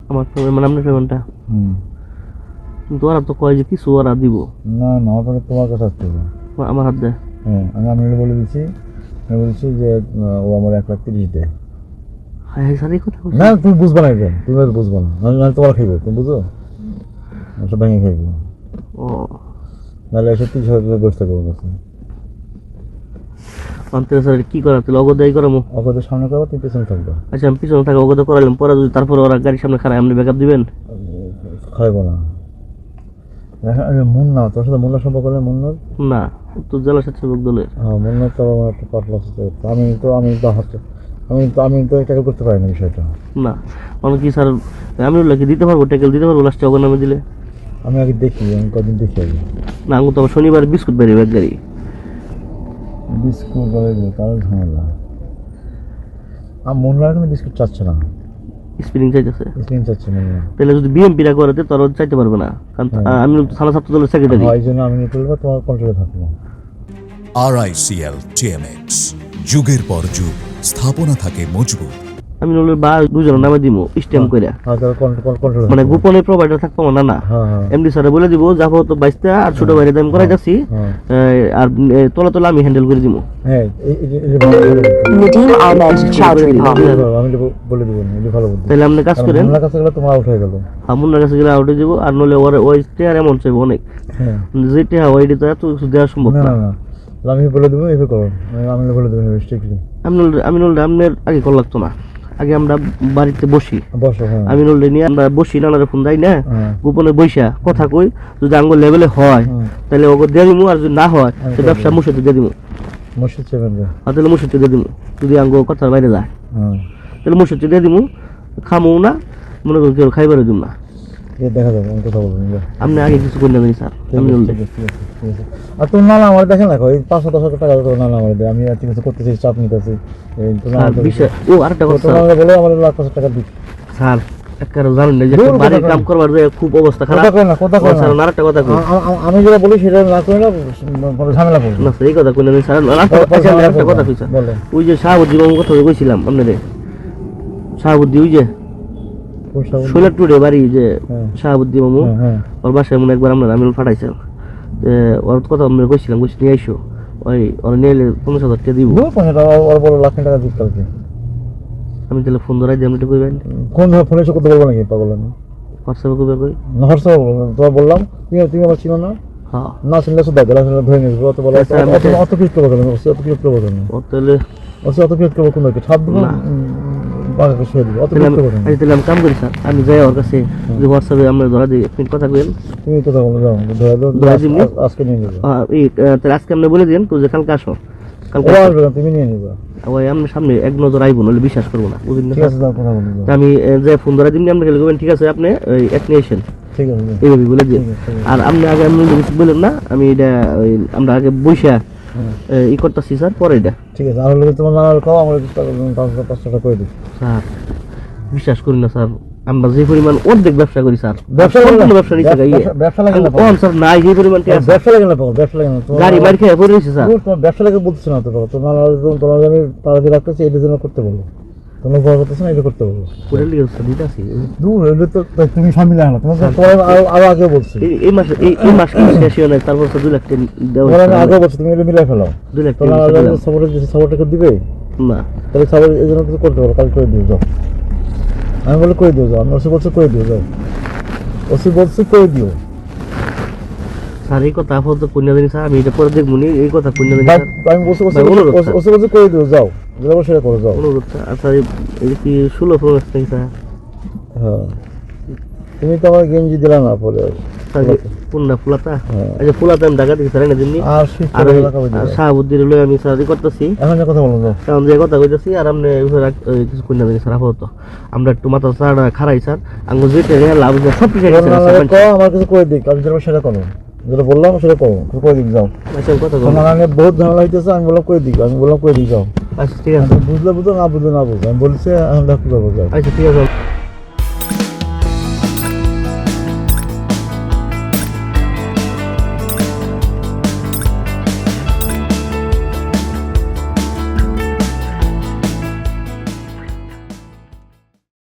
আমার পেমেন্ট মানে আপনার পেমেন্টটা কিন্তু ওরা তো কয় যে কিছু ওরা দিব না না ওটা তোমার কাছে আসতে হবে আমার হাত দেয় হ্যাঁ আমি বলেছি যে ও আমার 1,30,000 দেয় হ্যাঁ স্যার এই কথা না তুমি বুঝবা না কেন তুমি বুঝবা না আমি তোমার খাইবো তুমি বুঝো ওটা ভেঙে খাইবো ও নাহলে 30,000 ব্যবস্থা করবো অন্তর স্যার কি করা তুই অগদাই করামো অগদের সামনে করবো তুমি পেছনে থাকবো আচ্ছা আমি পিছনে থাকা অগদ করালাম পরে যদি তারপরে ওরা গাড়ির সামনে খারাপ আপনি ব্যাকআপ দিবেন খাইবো না মুন্না তোর সাথে মুন্নার সম্পর্ক হলে মুন্নার না তো জেলা স্বেচ্ছাসেবক দলের হ্যাঁ মুন্নার তো আমার একটা পাটলা আছে আমি তো ট্যাকেল করতে পারি না বিষয়টা না আমি কি স্যার আমি কি দিতে পারবো ট্যাকেল দিতে পারবো লাস্টে অগর নামে দিলে আমি আগে দেখি আমি কদিন দেখি আগে না আমি তো শনিবার বিস্কুট বেরিয়ে এক গাড়ি বিস্কুট বেরিয়ে তাহলে ঝামেলা মুন্নার কিন্তু বিস্কুট চাচ্ছে না স্পিনিং চাইতেছে চাচ্ছে না তাহলে যদি বিএমপিটা করাতে তারা চাইতে পারবে না কারণ আমি থানা ছাত্র দলের সেক্রেটারি এই জন্য আমি বলবো তোমার কন্ট্রোলে থাকবো RICL TMX যুগের পর যুগ স্থাপনা থাকে মজবুত আমি নলের বা দুজনের নামে দিব স্ট্যাম্প করে মানে গোপনে প্রোভাইডার থাকবো না না এমডি স্যারে বলে দিব যাবো তো 22টা আর ছোট বাইরে দাম করাই যাচ্ছি আর তোলা তোলা আমি হ্যান্ডেল করে দিব হ্যাঁ আমি বলে দিব এটা ভালো বুদ্ধি তাহলে আপনি কাজ করেন মুন্নার কাছে গেলে তোমার আউট হয়ে গেল মুন্নার কাছে গেলে আউট হয়ে যাব আর নলে ওই স্টেয়ার এমন চাইবো অনেক যেটা ওইটা তো এত কিছু দেওয়া সম্ভব না আমি বলে দেবো এভাবে করো আমি বলে দেবো স্ট্রিক্টলি আমি নলে আপনার আগে কল লাগতো না আগে আমরা বাড়িতে বসি আমি নলে নিয়ে আমরা বসি নানারে ফোন দেয় না গোপনে বইসা কথা কই যদি আঙ্গুল লেভেলে হয় তাহলে ওকে দিয়ে দিমু আর যদি না হয় তো ব্যবসা মুর্শিদে দিয়ে দিমু তাহলে মুর্শিদে দিয়ে দিমু যদি আঙ্গুল কথার বাইরে যায় তাহলে মুর্শিদে দিয়ে দিমু খামু না মনে করি কেউ খাইবারে দিম না দেখা যাবে আমি কথা বলবো আপনি আগে কিছু করে নেবেন স্যার আমি আর তোর নানা আমার দেখেন না ওই 500-1000 টাকা তোর নানা আমার দেয় আমি আর কিছু করতেছি চাপ নিতেছি ও আরেকটা কথা বলে আমার 1,00,000 টাকা দিই স্যার একবারে জানেন না যে বাড়ির কাম করবার যে খুব অবস্থা খারাপ কথা কই না স্যার আরেকটা কথা কই আমি যেটা বলি সেটা না কই না বড় ঝামেলা করব না এই কথা কই না স্যার আরেকটা কথা কই স্যার ওই যে শাহাবুদ্দিন বাবুর কথা কইছিলাম আপনাদের শাহাবুদ্দিন ওই যে শৈলাটুরে বাড়ি যে শাহাবুদ্দিন মামু ওর বাসায় মনে একবার আমরা আমি ফাটাইছিলাম ওর কথা আমরা কইছিলাম কইছি নিয়ে আইসো ওই ওর নিয়ে 50,000 টাকা দিব ওর বড় লাখ টাকা দিতে পারবে আমি তাহলে ফোন ধরাই দিই আমি একটু কইবেন কোন ফোনে কথা বলবো নাকি পাগল না হোয়াটসঅ্যাপে কইবে কই না হোয়াটসঅ্যাপে তোমার বললাম তুমি আমার চিনো না হ্যাঁ না চিনলে তো দাদা ধরে নিস অত বলা অত কিছু করবো না অত কিছু করবো না ও তাহলে অত কিছু করবো কোন কি ছাপ দিব বাকি কিছু দিব অত কিছু করবো না তাহলে আমি কাম করি স্যার আমি যাই ওর কাছে যে হোয়াটসঅ্যাপে আমরা ধরা দিই আপনি কথা কইেন তুমি কথা বলে যাও আজকে নিয়ে নিব এই তাহলে আজকে আপনি বলে দিন তো যে কালকে আসো কালকে তুমি নিয়ে নিবা ওই আপনার সামনে এক নজর আইবো নাহলে বিশ্বাস করবো না বুঝলেন না ঠিক আছে দাও কথা বলবো আমি যে ফোন ধরা দিন আপনি খেলে ঠিক আছে আপনি ওই এক নিয়ে আসেন ঠিক আছে এইভাবে বলে দিন আর আপনি আগে আপনি কিছু বললেন না আমি এটা আমরা আগে বইসা ই করতেছি স্যার পরে এটা ঠিক আছে আর তোমার নানার খাও আমরা 500 টাকা করে দিই স্যার বিশ্বাস করি না স্যার আমরা যে পরিমাণ অর্ধেক ব্যবসা করি স্যার ব্যবসা নিতে গাই ব্যবসা লাগে না কোন স্যার নাই যে পরিমাণ কি ব্যবসা লাগে না ব্যবসা লাগে না গাড়ি মার খেয়ে পড়ে রইছে স্যার তোমার ব্যবসা লাগে বলছ না তো তোমার আমি পাড়া দিয়ে রাখতেছি এই জন্য করতে বলো তোমার বড় কথা না এটা করতে বলো পুরো লিয়ে স্যার দিতাছি দূর হলে তো তুমি সামনে না তোমাকে আরো আগে বলছি এই মাসে এই মাস কি শেষ হলো না তারপর 2 লাখ টাকা দেওয়া আমি আগে বলছি তুমি এটা মিলাই ফেলো 2 লাখ টাকা সাপোর্ট টাকা দিবে না তাহলে সাপোর্ট এই জন্য কিছু করতে পারো কাল করে দিও যাও আমি বলে করে দিও যাও আমি ওসি বলছি করে দিও যাও ওসি বলছি করে দিও স্যার এই কথা আপাতত পুণ্য দিন স্যার আমি এটা পরে দেখবো নি এই কথা পুণ্য দিন স্যার আমি বলছি ওসি বলছি করে দিও যাও যেটা সেটা করো যাও অনুরোধ আচ্ছা এই কি 16 প্রো স্যার হ্যাঁ তুমি তো আমার গেঞ্জি দিলা না পরে পুন্না ফুলাতা আচ্ছা ফুলাতা আমি ঢাকা থেকে স্যার এনে দিননি আর শাহাবুদ্দিন লই আমি স্যার করতেছি এখন যে কথা বলুন কারণ যে কথা কইতাছি আর আপনি কিছু পুণ্য দিন স্যার আপাতত আমরা একটু মাথা স্যার খারাই স্যার আঙ্গু যেটা লাভ সব কিছু আমার কিছু করে দিই আমি যেটা সেটা করো যেটা বললাম সেটা করো করে দিই যাও আচ্ছা কথা বহুত ঝামেলা হইতেছে আমি বললাম করে দিই আমি বললাম করে দিই যাও আচ্ছা ঠিক আছে বুঝলে বুঝো না বুঝলে না বুঝো আমি বলছি এখন দেখো যাও আচ্ছা ঠিক আছে